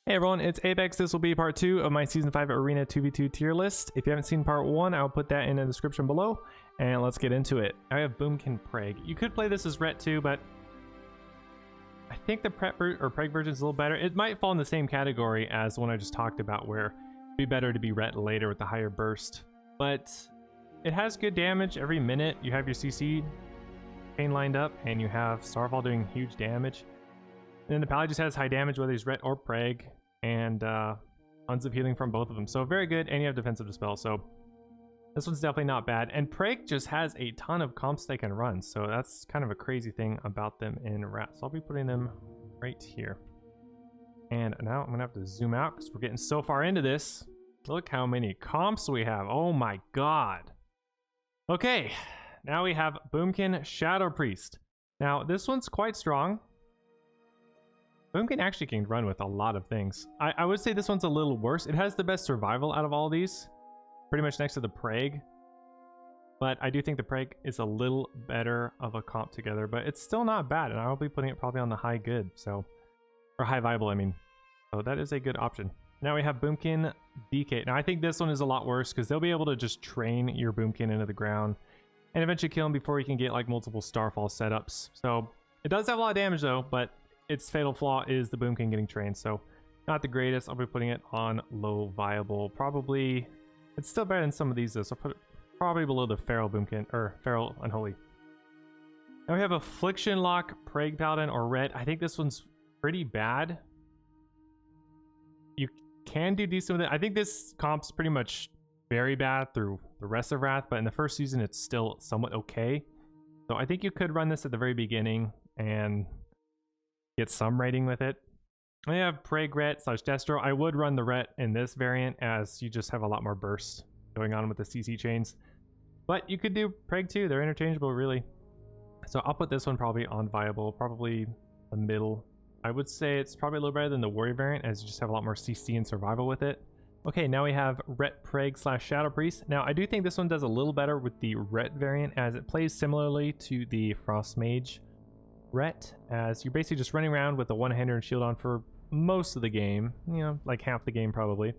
Hey everyone, it's Apex. This will be part 2 of my Season 5 Arena 2v2 tier list. If you haven't seen part 1, I'll put that in the description below, and let's get into it. I have Boomkin Preg. You could play this as Ret too, but I think the Preg version is a little better. It might fall in the same category as the one I just talked about, where it'd be better to be Ret later with the higher burst. But it has good damage every minute. You have your CC chain lined up, and you have Starfall doing huge damage. And then the Pally just has high damage whether he's Ret or Preg, and tons of healing from both of them. So very good, and you have defensive dispel, so this one's definitely not bad. And Preg just has a ton of comps they can run, so that's kind of a crazy thing about them in Rat. So I'll be putting them right here. And now I'm gonna have to zoom out because we're getting so far into this. Look how many comps we have. Oh my god. Okay, now we have Boomkin Shadow Priest. Now this one's quite strong. Boomkin actually can run with a lot of things. I would say this one's a little worse. It has the best survival out of all these, pretty much next to the Preg. But I do think the Preg is a little better of a comp together, but it's still not bad, and I'll be putting it probably on the high good, so, or high viable, I mean. So that is a good option. Now we have Boomkin DK. Now I think this one is a lot worse because they'll be able to just train your Boomkin into the ground and eventually kill him before you can get like multiple Starfall setups. So it does have a lot of damage though, but its fatal flaw is the Boomkin getting trained, so not the greatest. I'll be putting it on low viable. Probably, it's still better than some of these though, so I'll put it probably below the Feral Boomkin, or Feral Unholy. Now we have Affliction Lock, Preg Paladin, or Red. I think this one's pretty bad. You can do decent with it. I think this comp's pretty much very bad through the rest of Wrath, but in the first season it's still somewhat okay. So I think you could run this at the very beginning and get some rating with it. I have Preg Ret / Destro. I would run the Ret in this variant as you just have a lot more burst going on with the CC chains. But you could do Preg too. They're interchangeable really. So I'll put this one probably on viable, probably the middle. I would say it's probably a little better than the Warrior variant as you just have a lot more CC and survival with it. Okay, now we have Ret Preg / Shadow Priest. Now I do think this one does a little better with the Ret variant as it plays similarly to the Frost Mage Ret, as you're basically just running around with a one-hander and shield on for most of the game, you know, like half the game probably,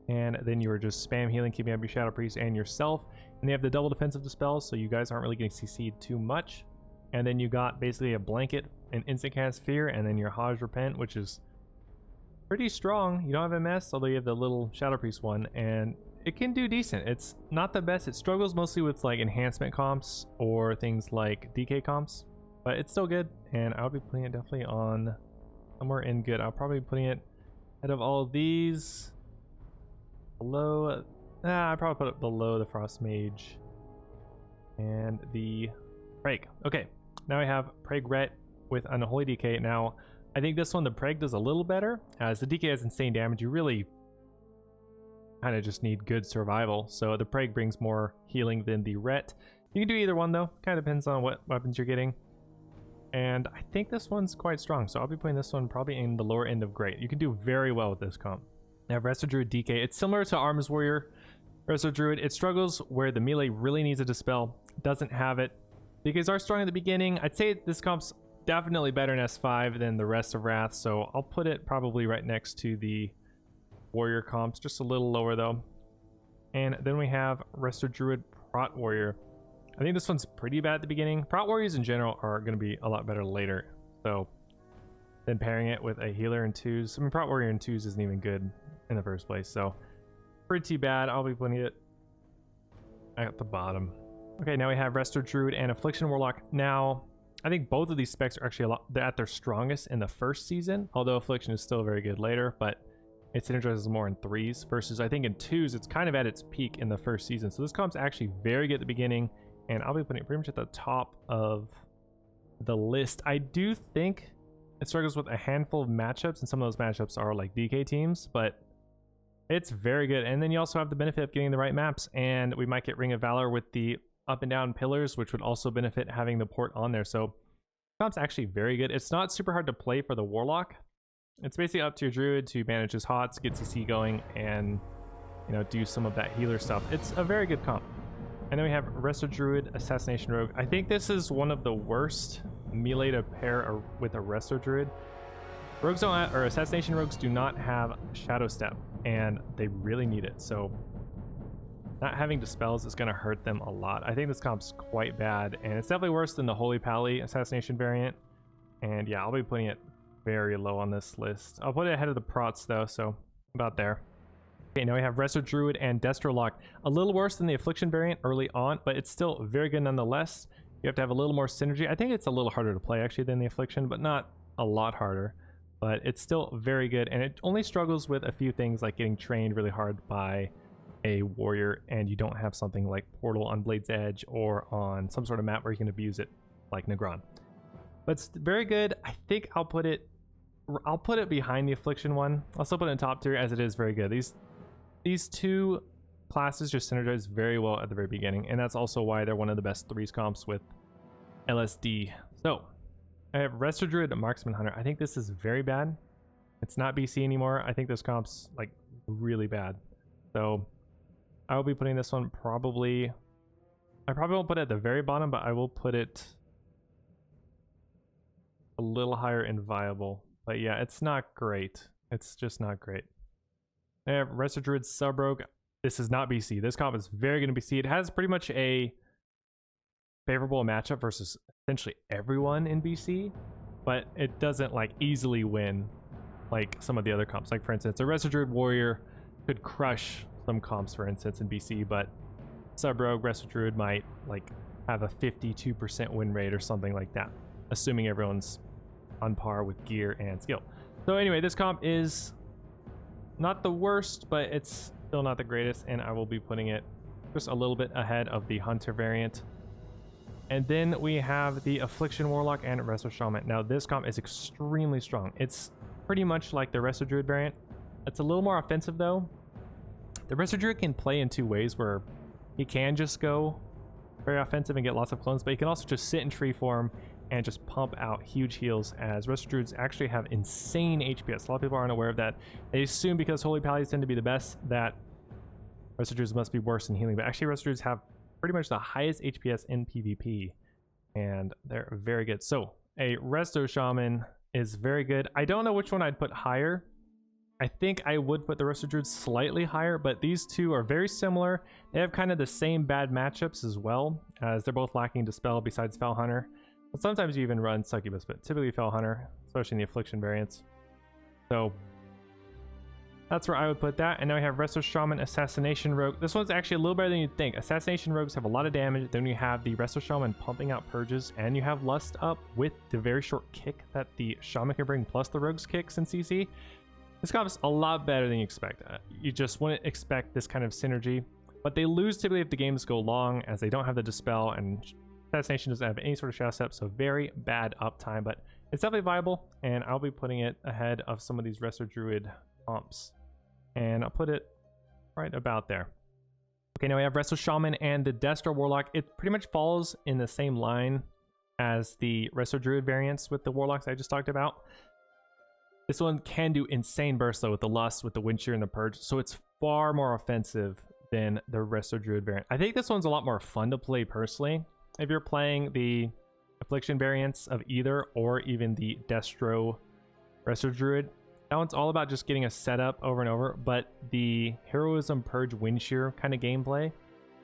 and then you're just spam healing, keeping up your Shadow Priest and yourself, and they have the double defensive dispels, so you guys aren't really getting CC'd too much. And then you got basically a blanket, an instant cast Fear, and then your Hajj Repent, which is pretty strong. You don't have MS, although you have the little Shadow Priest one, and it can do decent. It's not the best. It struggles mostly with like enhancement comps or things like DK comps, but it's still good, and I'll be putting it definitely on somewhere in good. I'll probably be putting it ahead of all of these. Below, I'll probably put it below the Frost Mage and the Preg. Okay, now I have Preg Ret with Unholy DK. Now, I think this one, the Preg does a little better, as the DK has insane damage. You really kind of just need good survival, so the Preg brings more healing than the Ret. You can do either one though, kind of depends on what weapons you're getting. And I think this one's quite strong, so I'll be putting this one probably in the lower end of great. You can do very well with this comp. Now Rdruid DK, it's similar to Arms Warrior Rdruid. It struggles where the melee really needs a dispel, doesn't have it. DKs are strong at the beginning. I'd say this comp's definitely better in S5 than the rest of Wrath, so I'll put it probably right next to the Warrior comps, just a little lower though. And then we have Rdruid Prot Warrior. I think this one's pretty bad at the beginning. Prot Warriors in general are going to be a lot better later, so then pairing it with a healer in 2s. I mean, Prot Warrior in 2s isn't even good in the first place, so pretty bad. I'll be putting it at the bottom. Okay, now we have Rdruid and Affliction Warlock. Now, I think both of these specs are actually they're at their strongest in the first season, although Affliction is still very good later, but it synergizes more in 3s versus I think in 2s it's kind of at its peak in the first season. So this comp's actually very good at the beginning, and I'll be putting it pretty much at the top of the list. I do think it struggles with a handful of matchups, and some of those matchups are like DK teams, but it's very good. And then you also have the benefit of getting the right maps, and we might get Ring of Valor with the up and down pillars, which would also benefit having the port on there. So comp's actually very good. It's not super hard to play for the Warlock. It's basically up to your Druid to manage his HOTS, get CC going, and you know, do some of that healer stuff. It's a very good comp. And then we have Rdruid Assassination Rogue. I think this is one of the worst melee to pair with a Rdruid. Rogues don't have, or Assassination rogues do not have Shadow Step, and they really need it. So not having Dispels is going to hurt them a lot. I think this comp's quite bad, and it's definitely worse than the Holy Pally Assassination variant. And yeah, I'll be putting it very low on this list. I'll put it ahead of the Prots though, so about there. Okay, now we have Rdruid and Destrolock. A little worse than the Affliction variant early on, but it's still very good nonetheless. You have to have a little more synergy. I think it's a little harder to play actually than the Affliction, but not a lot harder. But it's still very good, and it only struggles with a few things like getting trained really hard by a warrior, and you don't have something like Portal on Blade's Edge or on some sort of map where you can abuse it like Negron. But it's very good. I think I'll put it behind the Affliction one. I'll still put it in top tier as it is very good. These two classes just synergize very well at the very beginning, and that's also why they're one of the best 3s comps with LSD. So I have Rdruid Marksman Hunter. I think this is very bad. It's not BC anymore. I think this comp's like really bad. So I will be putting this one probably... I probably won't put it at the very bottom, but I will put it a little higher in viable. But yeah, it's not great. It's just not great. I have Rdruid Subrogue. This is not BC. This comp is very going to BC. It has pretty much a favorable matchup versus essentially everyone in BC, but it doesn't like easily win like some of the other comps. Like for instance, a Rdruid Warrior could crush some comps, for instance, in BC, but Subrogue Rdruid might like have a 52% win rate or something like that, assuming everyone's on par with gear and skill. So anyway, this comp is not the worst, but it's still not the greatest, and I will be putting it just a little bit ahead of the Hunter variant. And then we have the Affliction Warlock and Resto Shaman. Now this comp is extremely strong. It's pretty much like the Resto Druid variant. It's a little more offensive though. The Resto Druid can play in two ways, where he can just go very offensive and get lots of clones, but he can also just sit in tree form and just pump out huge heals, as Resto Druids actually have insane HPS. A lot of people aren't aware of that. They assume because Holy Pallies tend to be the best that Resto Druids must be worse in healing, but actually Resto Druids have pretty much the highest HPS in PvP, and they're very good. So a Resto Shaman is very good. I don't know which one I'd put higher. I think I would put the Resto Druid slightly higher, but these two are very similar. They have kind of the same bad matchups as well, as they're both lacking Dispel besides Fel Hunter. But sometimes you even run Succubus, but typically Fel Hunter, especially in the Affliction variants. So that's where I would put that. And now we have Resto Shaman Assassination Rogue. This one's actually a little better than you'd think. Assassination Rogues have a lot of damage. Then you have the Resto Shaman pumping out purges, and you have Lust up with the very short kick that the Shaman can bring, plus the Rogue's kicks in CC. This comp is a lot better than you expect. You just wouldn't expect this kind of synergy, but they lose typically if the games go long, as they don't have the Dispel, and Assassination doesn't have any sort of shadow step, so very bad uptime, but it's definitely viable, and I'll be putting it ahead of some of these Resto Druid comps. And I'll put it right about there. Okay, now we have Resto Shaman and the Destro Warlock. It pretty much falls in the same line as the Resto Druid variants with the Warlocks I just talked about. This one can do insane bursts though with the Lust, with the Wind Shear and the Purge, so it's far more offensive than the Resto Druid variant. I think this one's a lot more fun to play personally. If you're playing the Affliction variants of either, or even the Destro Resto Druid, that one's all about just getting a setup over and over, but the Heroism Purge Wind Shear kind of gameplay,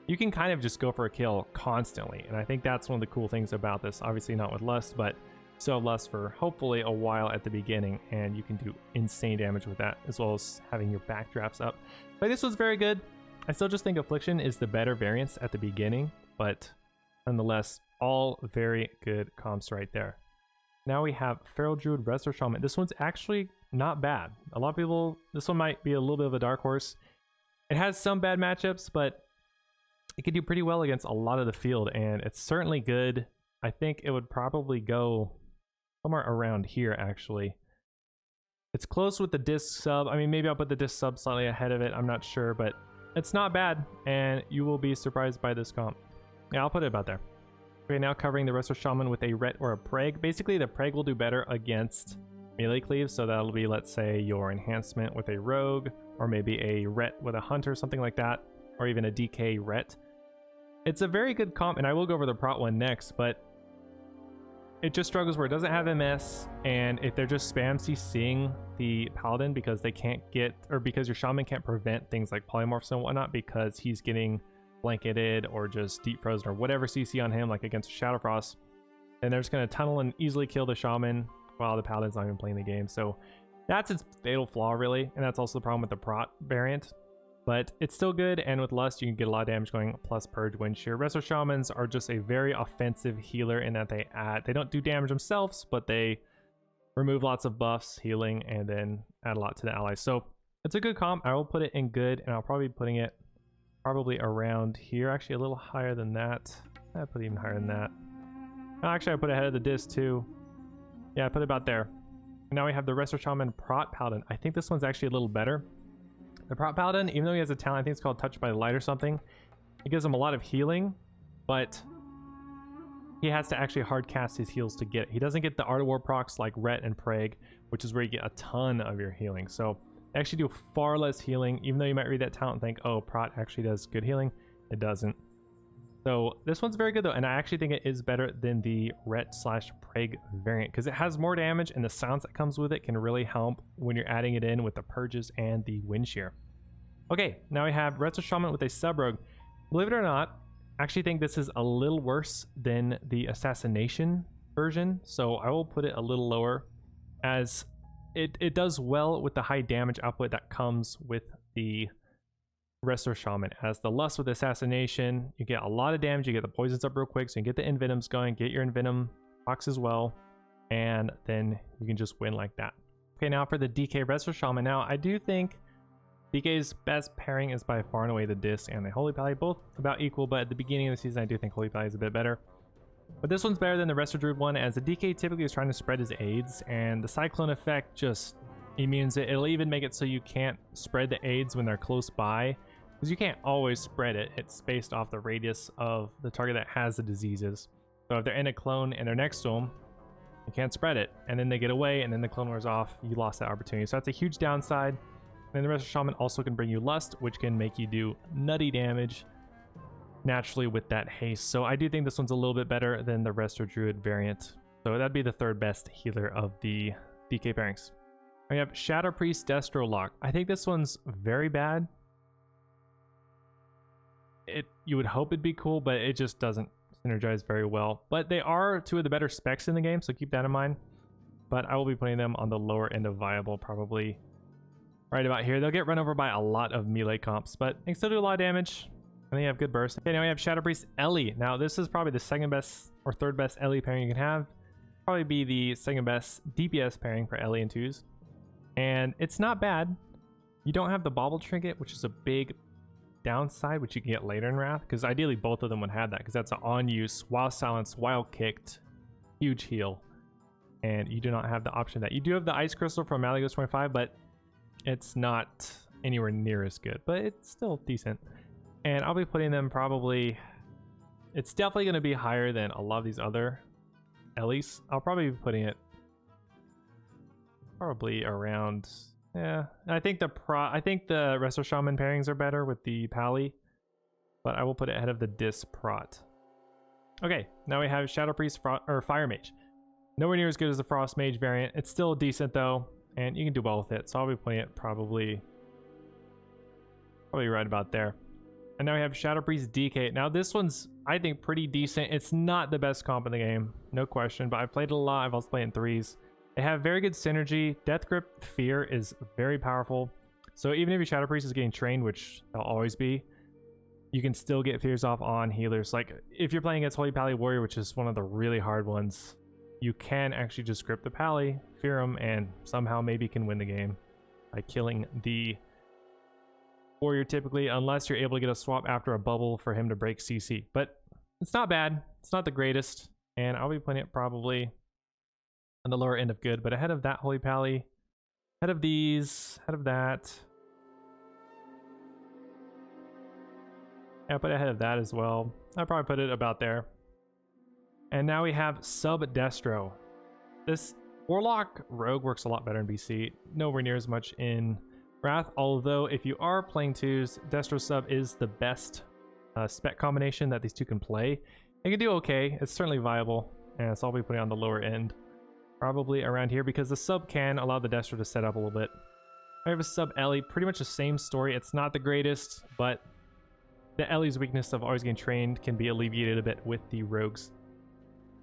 you can kind of just go for a kill constantly, and I think that's one of the cool things about this. Obviously not with Lust, but still have Lust for hopefully a while at the beginning, and you can do insane damage with that, as well as having your backdrafts up. But this was very good. I still just think Affliction is the better variance at the beginning, but nonetheless, all very good comps right there. Now we have Feral Druid Resto Shaman. This one's actually not bad. A lot of people, this one might be a little bit of a dark horse. It has some bad matchups, but it could do pretty well against a lot of the field, and it's certainly good. I think it would probably go somewhere around here, actually. It's close with the disc sub. I mean, maybe I'll put the disc sub slightly ahead of it. I'm not sure, but it's not bad, and you will be surprised by this comp. Yeah, I'll put it about there. Okay, now covering the Resto Shaman with a Ret or a Preg. Basically, the Preg will do better against melee cleaves, so that'll be, let's say, your enhancement with a Rogue, or maybe a Ret with a Hunter, something like that, or even a DK Ret. It's a very good comp, and I will go over the Prot one next, but it just struggles where it doesn't have MS, and if they're just spam CCing the paladin because they can't get, or because your shaman can't prevent things like polymorphs and whatnot because he's getting blanketed or just deep frozen or whatever CC on him, like against Shadowfrost, then they're just going to tunnel and easily kill the shaman while the paladin's not even playing the game. So that's its fatal flaw, really, and that's also the problem with the Prot variant. But it's still good, and with Lust you can get a lot of damage going, plus Purge, Wind Shear. Resto Shamans are just a very offensive healer in that they don't do damage themselves, but they remove lots of buffs, healing, and then add a lot to the allies. So it's a good comp. I will put it in good, and I'll probably be putting it probably around here, actually a little higher than that. I put it even higher than that. Oh, actually I put it ahead of the disc too. Yeah, I put it about there. And now we have the Resto Shaman Prot Paladin. I think this one's actually a little better. The Prot Paladin, even though he has a talent, I think it's called Touched by Light or something, it gives him a lot of healing, but he has to actually hard cast his heals to get it. He doesn't get the Art of War procs like Ret and Preg, which is where you get a ton of your healing. So they actually do far less healing, even though you might read that talent and think, oh, Prot actually does good healing. It doesn't. So this one's very good though, and I actually think it is better than the Ret/Preg variant because it has more damage, and the silence that comes with it can really help when you're adding it in with the Purges and the Wind Shear. Okay, now we have Resto Shaman with a Sub-Rogue. Believe it or not, I actually think this is a little worse than the Assassination version, so I will put it a little lower, as it does well with the high damage output that comes with the Resto Shaman. As the Lust with Assassination, you get a lot of damage, you get the poisons up real quick, so you can get the Envenoms going, get your Envenom box as well, and then you can just win like that. Okay, now for the DK Resto Shaman. Now, I do think DK's best pairing is by far and away the Disc and the Holy Pally, both about equal, but at the beginning of the season, I do think Holy Pally is a bit better. But this one's better than the Rdruid one, as the DK typically is trying to spread his aids, and the Cyclone effect just immunes it. It'll even make it so you can't spread the aids when they're close by, because you can't always spread it. It's based off the radius of the target that has the diseases. So if they're in a clone and they're next to them, you can't spread it, and then they get away and then the clone wears off, you lost that opportunity. So that's a huge downside. And the Resto Shaman also can bring you Lust, which can make you do nutty damage naturally with that haste. So I do think this one's a little bit better than the Rdruid variant. So that'd be the third best healer of the DK pairings. We have Shadow Priest Destro Lock. I think this one's very bad. You would hope it'd be cool, but it just doesn't synergize very well. But they are two of the better specs in the game, so keep that in mind. But I will be putting them on the lower end of viable, probably right about here. They'll get run over by a lot of melee comps, but they can still do a lot of damage, and they have good burst. Okay, now we have Shadow Priest Ellie. Now this is probably the second best or third best Ellie pairing you can have. Probably be the second best DPS pairing for Ellie and 2s. And it's not bad. You don't have the Bauble Trinket, which is a big downside, which you can get later in Wrath, because ideally both of them would have that, because that's an on use, while silenced, while kicked, huge heal, and you do not have the option of that. You do have the Ice Crystal from Malagos 25, but it's not anywhere near as good, but it's still decent. And I'll be putting them probably, it's definitely going to be higher than a lot of these other Ellies. I'll probably be putting it probably around, yeah, I think the Resto Shaman pairings are better with the Pally, but I will put it ahead of the Dis Prot. Okay, now we have Shadow Priest or Fire Mage. Nowhere near as good as the Frost Mage variant. It's still decent though, and you can do well with it. So I'll be putting it probably right about there. And now we have Shadow Priest DK. Now this one's, I think, pretty decent. It's not the best comp in the game, no question, but I've played it a lot. I've also played in 3s. They have very good synergy. Death Grip Fear is very powerful. So even if your Shadow Priest is getting trained, which they'll always be, you can still get fears off on healers. Like if you're playing against Holy Pally Warrior, which is one of the really hard ones, you can actually just grip the Pally, fear him, and somehow maybe can win the game by killing the Warrior typically, unless you're able to get a swap after a bubble for him to break CC. But it's not bad. It's not the greatest, and I'll be playing it probably on the lower end of good, but ahead of that Holy Pally, ahead of these, ahead of that. Yeah, put ahead of that as well. I'll probably put it about there. And now we have Sub Destro. This Warlock Rogue works a lot better in BC, nowhere near as much in Wrath, although if you are playing 2s, Destro Sub is the best spec combination that these two can play. It can do okay, it's certainly viable. And so I'll be putting on the lower end, probably around here, because the sub can allow the Destro to set up a little bit. I have a sub Ellie, pretty much the same story. It's not the greatest, but the Ellie's weakness of always getting trained can be alleviated a bit with the Rogue's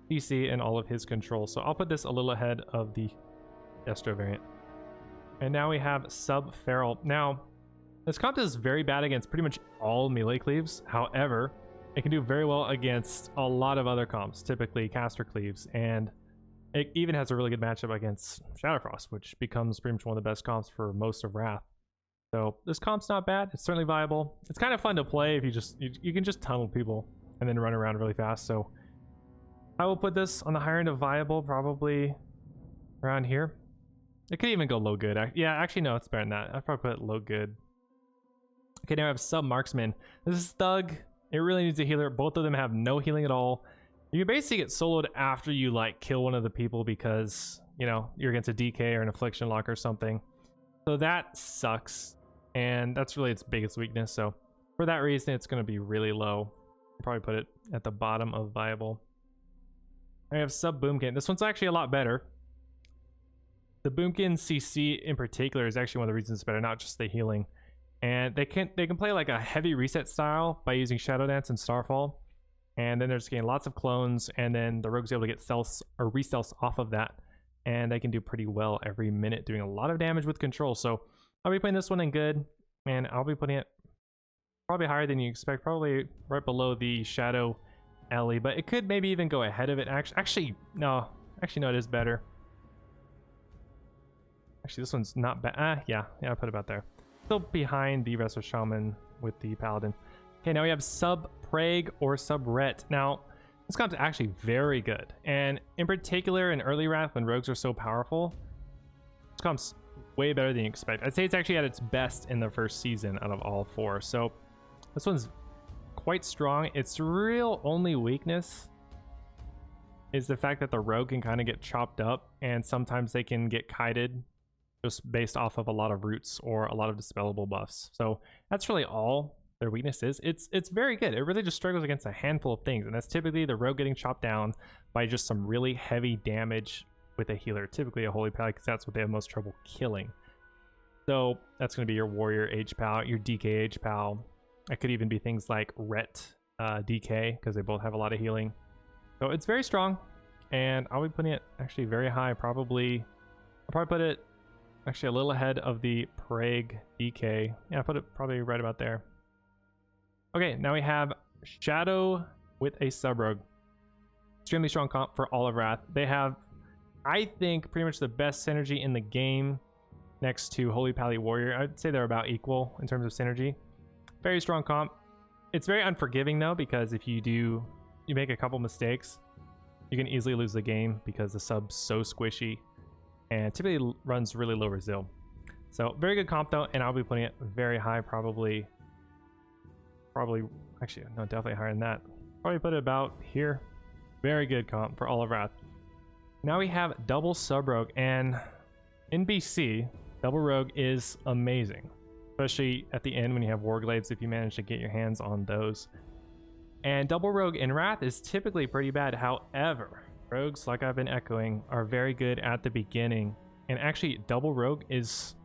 DC and all of his control. So I'll put this a little ahead of the Destro variant. And now we have sub Feral. Now, this comp is very bad against pretty much all melee cleaves. However, it can do very well against a lot of other comps, typically caster cleaves, and it even has a really good matchup against Shadowfrost, which becomes pretty much one of the best comps for most of Wrath. So this comp's not bad. It's certainly viable. It's kind of fun to play if you can just tunnel people and then run around really fast. So I will put this on the higher end of viable, probably around here. It could even go low good. Yeah, actually no, it's better than that. I'd probably put it low good. Okay, now I have sub Marksman. This is Thug. It really needs a healer. Both of them have no healing at all. You can basically get soloed after you like kill one of the people because, you know, you're against a DK or an Affliction lock or something. So that sucks. And that's really its biggest weakness. So for that reason, it's going to be really low. I'll probably put it at the bottom of viable. I have sub Boomkin. This one's actually a lot better. The Boomkin CC in particular is actually one of the reasons it's better, not just the healing. And they can play like a heavy reset style by using Shadow Dance and Starfall. And then they're just getting lots of clones, and then the Rogue's able to get stealths or re-stealths off of that. And they can do pretty well every minute, doing a lot of damage with control. So I'll be putting this one in good, and I'll be putting it probably higher than you expect, probably right below the Shadow Ellie, but it could maybe even go ahead of it. Actually, no, it is better. Actually, this one's not bad. Yeah, I'll put it about there. Still behind the Wrestler Shaman with the Paladin. Okay, now we have sub Preg or sub Ret. Now, this comp's actually very good, and in particular in early Wrath when Rogues are so powerful, this comp's way better than you expect. I'd say it's actually at its best in the first season out of all four. So this one's quite strong. Its real only weakness is the fact that the Rogue can kind of get chopped up, and sometimes they can get kited just based off of a lot of roots or a lot of dispellable buffs. So that's really all their weakness is. It's very good. It really just struggles against a handful of things, and that's typically the Rogue getting chopped down by just some really heavy damage with a healer, typically a Holy Pal, because that's what they have most trouble killing. So that's going to be your Warrior H Pal, your DK H Pal. It could even be things like Ret DK, because they both have a lot of healing. So it's very strong, and I'll be putting it actually very high. I'll probably put it actually a little ahead of the Preg DK. Yeah, I'll put it probably right about there. Okay, now we have Shadow with a sub-rogue. Extremely strong comp for all of Wrath. They have, I think, pretty much the best synergy in the game next to Holy Pally Warrior. I'd say they're about equal in terms of synergy. Very strong comp. It's very unforgiving though, because if you make a couple mistakes, you can easily lose the game because the sub's so squishy and typically runs really low resil. So very good comp though, and I'll be putting it very high, probably actually no, definitely higher than that. Probably put it about here. Very good comp for all of Wrath. Now we have double sub rogue, and in BC double rogue is amazing, especially at the end when you have war glaives, if you manage to get your hands on those. And double rogue in Wrath is typically pretty bad. However, rogues, like I've been echoing, are very good at the beginning, and actually double rogue is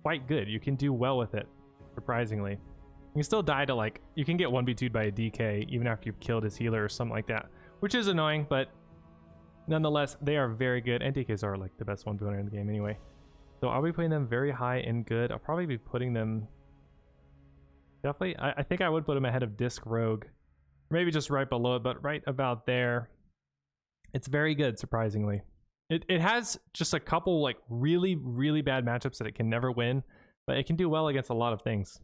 quite good. You can do well with it, surprisingly. You can still die to, like, you can get 1v2'd by a DK even after you've killed his healer or something like that, which is annoying, but nonetheless, they are very good, and DKs are like the best 1v1 in the game anyway. So I'll be putting them very high and good. I'll probably be putting them definitely, I think I would put them ahead of Disc Rogue, maybe just right below it, but right about there. It's very good, surprisingly. It has just a couple like really bad matchups that it can never win, but it can do well against a lot of things.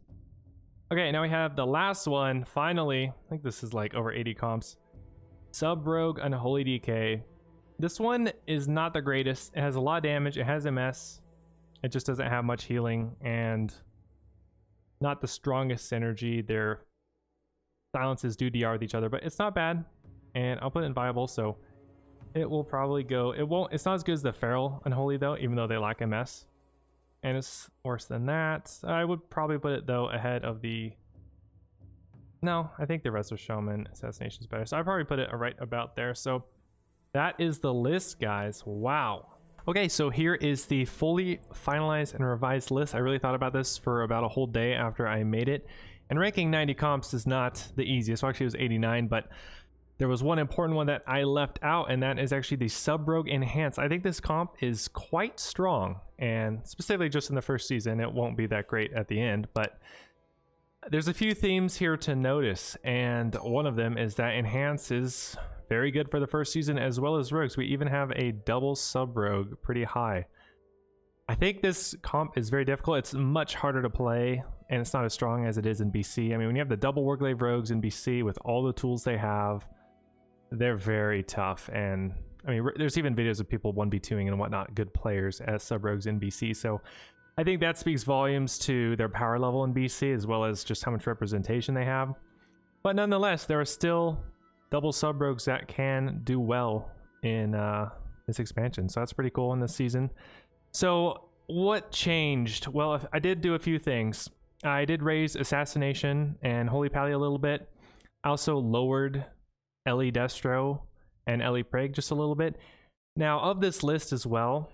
Okay, now we have the last one, finally. I think this is like over 80 comps. Sub Rogue Unholy DK. This one is not the greatest. It has a lot of damage, it has MS. It just doesn't have much healing, and not the strongest synergy. Their silences do DR with each other, but it's not bad. And I'll put it in viable, so it will probably go, it's not as good as the Feral Unholy though, even though they lack MS. And it's worse than that. I would probably put it though ahead of the, no, I think the Wrestler Shaman Assassination is better. So I'd probably put it right about there. So That is the list, guys. Wow. Okay, so here is the fully finalized and revised list. I really thought about this for about a whole day after I made it. And ranking 90 comps is not the easiest. Well, actually, it was 89, but there was one important one that I left out, and that is actually the Sub-Rogue Enhance. I think this comp is quite strong, and specifically just in the first season. It won't be that great at the end, but there's a few themes here to notice, and one of them is that Enhance is very good for the first season as well as Rogues. We even have a double Sub-Rogue pretty high. I think this comp is very difficult. It's much harder to play, and it's not as strong as it is in BC. I mean, when you have the double Warglaive Rogues in BC with all the tools they have, they're very tough. And I mean, there's even videos of people 1v2ing and whatnot, good players as Sub-Rogues in BC. So I think that speaks volumes to their power level in BC, as well as just how much representation they have. But nonetheless, there are still double Sub-Rogues that can do well in this expansion. So that's pretty cool in this season. So what changed? Well, I did do a few things. I did raise Assassination and Holy Pally a little bit. I also lowered Ellie Destro and Ellie Preg just a little bit. Now, of this list as well,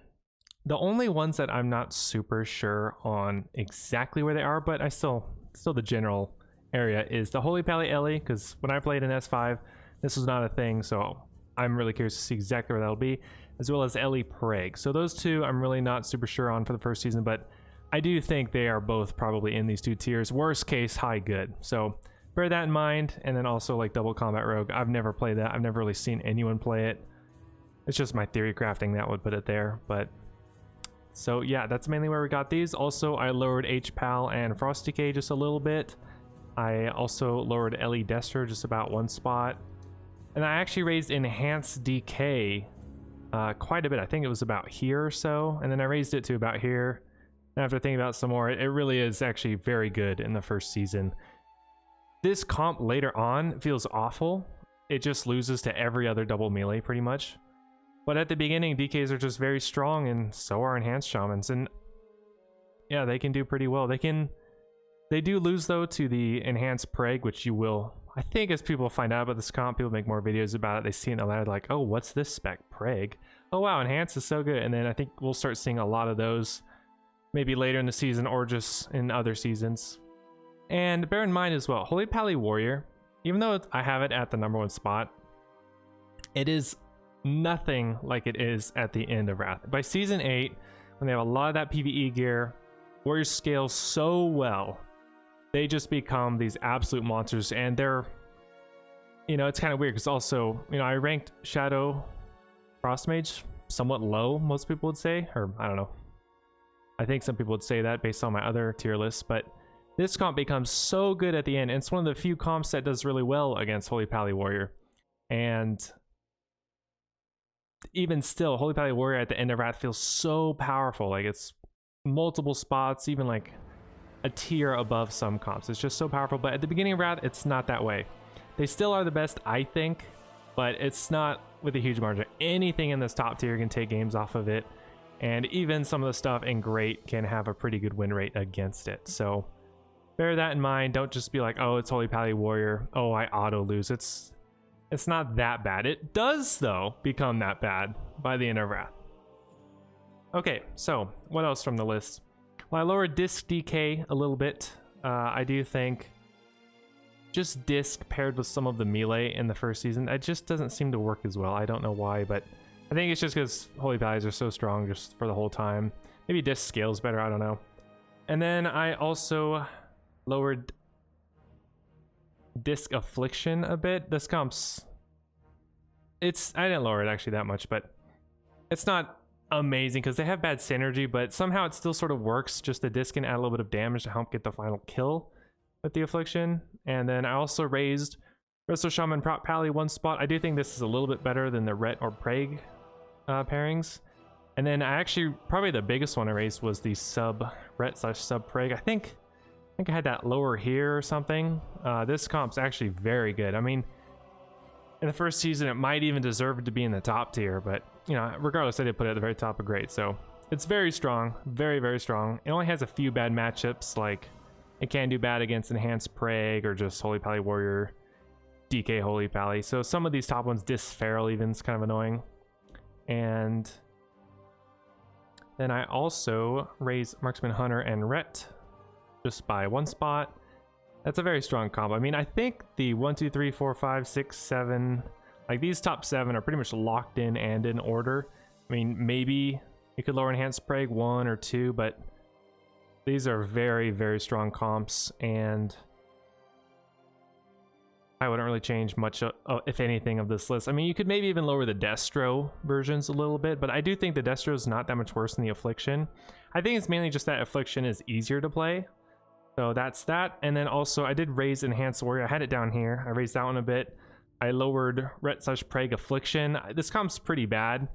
the only ones that I'm not super sure on exactly where they are, but I still the general area, is the Holy Pally Ellie, because when I played in S5, this was not a thing, so I'm really curious to see exactly where that'll be, as well as Ellie Preg. So those two I'm really not super sure on for the first season, but I do think they are both probably in these two tiers. Worst case, high good. So bear that in mind. And then also like double combat rogue. I've never played that. I've never really seen anyone play it. It's just my theory crafting that would put it there. But so yeah, that's mainly where we got these. Also, I lowered HPAL and Frosty K just a little bit. I also lowered Ellie Destro just about one spot. And I actually raised Enhanced DK quite a bit. I think it was about here or so. And then I raised it to about here. And after thinking about some more, it really is actually very good in the first season. This comp later on feels awful. It just loses to every other double melee pretty much. But at the beginning, DKs are just very strong, and so are Enhanced Shamans. And yeah, they can do pretty well. They do lose though to the Enhanced Preg, which you will, I think, as people find out about this comp, people make more videos about it, they see it in the ladder like, oh, what's this spec? Preg? Oh wow, Enhanced is so good. And then I think we'll start seeing a lot of those maybe later in the season or just in other seasons. And bear in mind as well, Holy Pally Warrior, even though I have it at the #1 spot, it is nothing like it is at the end of Wrath. By season 8, when they have a lot of that PvE gear, Warriors scale so well. They just become these absolute monsters, and they're, you know, it's kind of weird because also, you know, I ranked Shadow Frostmage somewhat low, most people would say, or I don't know. I think some people would say that based on my other tier lists, but this comp becomes so good at the end, and it's one of the few comps that does really well against Holy Pally Warrior. And even still, Holy Pally Warrior at the end of Wrath feels so powerful. Like, it's multiple spots, even like a tier above some comps. It's just so powerful, but at the beginning of Wrath, it's not that way. They still are the best, I think, but it's not with a huge margin. Anything in this top tier can take games off of it, and even some of the stuff in Great can have a pretty good win rate against it. So bear that in mind. Don't just be like, oh, it's Holy Pally Warrior, oh, I auto lose. It's not that bad. It does, though, become that bad by the end of Wrath. Okay, so what else from the list? Well, I lowered Disc DK a little bit. I do think just Disc paired with some of the melee in the first season, it just doesn't seem to work as well. I don't know why, but I think it's just because Holy Pallies are so strong just for the whole time. Maybe Disc scales better, I don't know. And then I also lowered Disc Affliction a bit. This comp's... I didn't lower it actually that much, but it's not amazing because they have bad synergy, but somehow it still sort of works. Just the Disc can add a little bit of damage to help get the final kill with the Affliction. And then I also raised Rsham and Prot Pally one spot. I do think this is a little bit better than the Ret or Preg pairings. And then I actually, probably the biggest one I raised was the Ret / Sub Preg. I think I had that lower here or something. This comp's actually very good. I mean, in the first season, it might even deserve to be in the top tier, but, you know, regardless, I did put it at the very top of Great. So it's very strong, very, very strong. It only has a few bad matchups, like it can do bad against Enhanced Preg or just Holy Pally Warrior. DK Holy Pally. So some of these top ones, Dis Feral even, is kind of annoying. And then I also raise Marksman, Hunter, and Ret just by 1 spot. That's a very strong combo. I mean, I think the 1, 2, 3, 4, 5, 6, 7, like these top 7 are pretty much locked in and in order. I mean, maybe you could lower Enhanced Preg 1 or 2, but these are very, very strong comps, and I wouldn't really change much, if anything, of this list. I mean, you could maybe even lower the Destro versions a little bit, but I do think the Destro is not that much worse than the Affliction. I think it's mainly just that Affliction is easier to play. So that's that. And then also I did raise Enhanced Warrior. I had it down here. I raised that one a bit. I lowered Ret/Preg Affliction. This comp's pretty bad.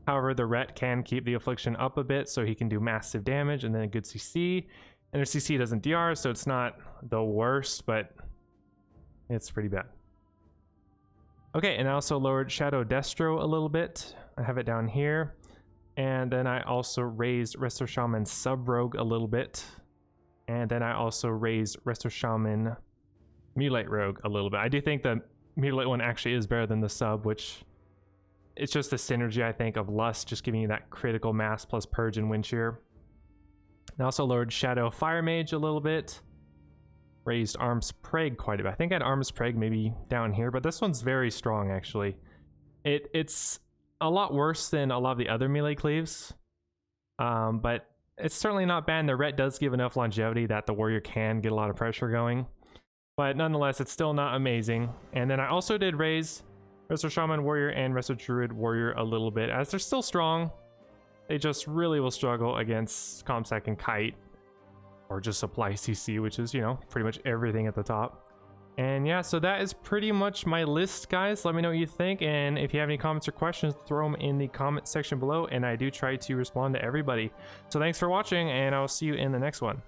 However, the Ret can keep the Affliction up a bit, so he can do massive damage and then a good CC. And their CC doesn't DR, so it's not the worst, but it's pretty bad. Okay, and I also lowered Shadow Destro a little bit. I have it down here. And then I also raised Resto Shaman Sub Rogue a little bit. And then I also raised Resto Shaman Mutilate Rogue a little bit. I do think the Mutilate one actually is better than the sub, which it's just the synergy, I think, of Lust just giving you that critical mass plus Purge and Wind Shear. I also lowered Shadow Fire Mage a little bit. Raised Arms Preg quite a bit. I think I had Arms Preg maybe down here, but this one's very strong actually. It's a lot worse than a lot of the other melee cleaves, but it's certainly not bad. And the Ret does give enough longevity that the warrior can get a lot of pressure going, but nonetheless it's still not amazing. And then I also did raise Resto Shaman Warrior and Resto Druid Warrior a little bit, as they're still strong. They just really will struggle against comps that can kite or just supply CC, which is, you know, pretty much everything at the top. And yeah, so that is pretty much my list, guys. Let me know what you think, and if you have any comments or questions, throw them in the comment section below, and I do try to respond to everybody. So thanks for watching, and I'll see you in the next one.